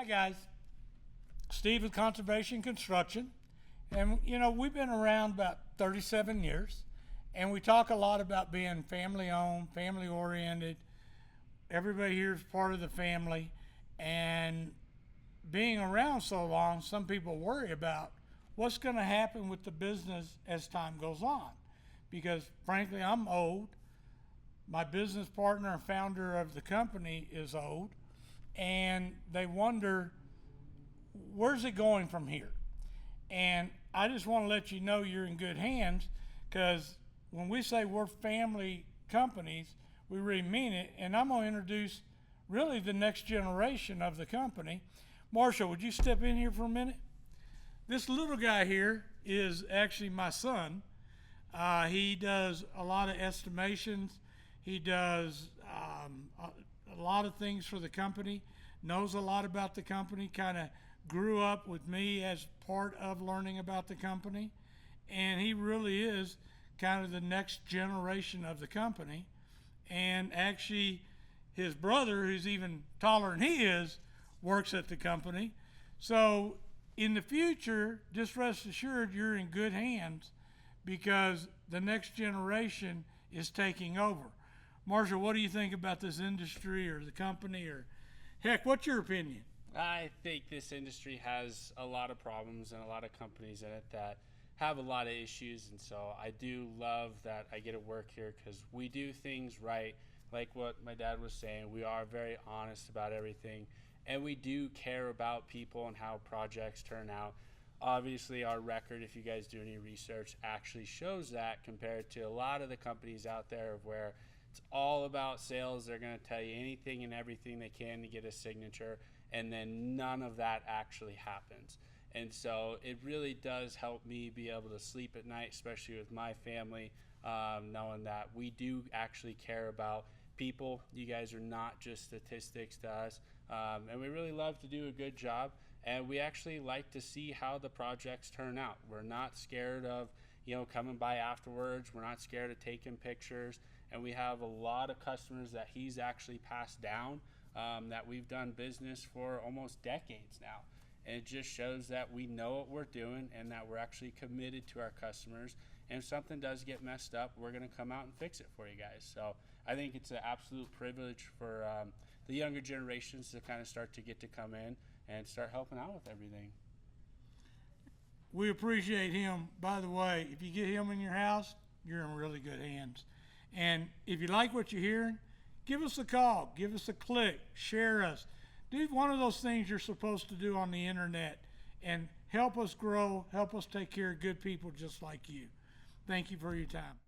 Hi guys, Steve with Conservation Construction, and we've been around about 37 years, and we talk a lot about being family owned, family oriented. Everybody here is part of the family, and being around so long, some people worry about what's going to happen with the business as time goes on, because frankly, I'm old. My business partner and founder of the company is old, and they wonder, where's it going from here? And I just want to let you know you're in good hands, because when we say we're family companies, we really mean it. And I'm going to introduce really the next generation of the company. Marshall, would you step in here for a minute? This little guy here is actually my son. He does a lot of estimations. He does a lot of things for the company, knows a lot about the company, kind of grew up with me as part of learning about the company. And he really is kind of the next generation of the company. And actually, his brother, who's even taller than he is, works at the company. So in the future, just rest assured you're in good hands, because the next generation is taking over. Marshall, what do you think about this industry or the company, or heck, what's your opinion? I think this industry has a lot of problems and a lot of companies in it that have a lot of issues, and so I do love that I get to work here because we do things right. Like what my dad was saying, we are very honest about everything, and we do care about people and how projects turn out. Obviously, our record, if you guys do any research, actually shows that compared to a lot of the companies out there of where it's all about sales. They're going to tell you anything and everything they can to get a signature, and then none of that actually happens. And so it really does help me be able to sleep at night, especially with my family, knowing that we do actually care about people. You guys are not just statistics to us, and we really love to do a good job, and we actually like to see how the projects turn out. We're not scared of coming by afterwards. We're not scared of taking pictures, and we have a lot of customers that he's actually passed down, that we've done business for almost decades now. And it just shows that we know what we're doing and that we're actually committed to our customers. And if something does get messed up, we're going to come out and fix it for you guys. So I think it's an absolute privilege for the younger generations to kind of start to get to come in and start helping out with everything. We appreciate him. By the way, if you get him in your house, you're in really good hands. And if you like what you're hearing, give us a call, give us a click, share us. Do one of those things you're supposed to do on the internet and help us grow, help us take care of good people just like you. Thank you for your time.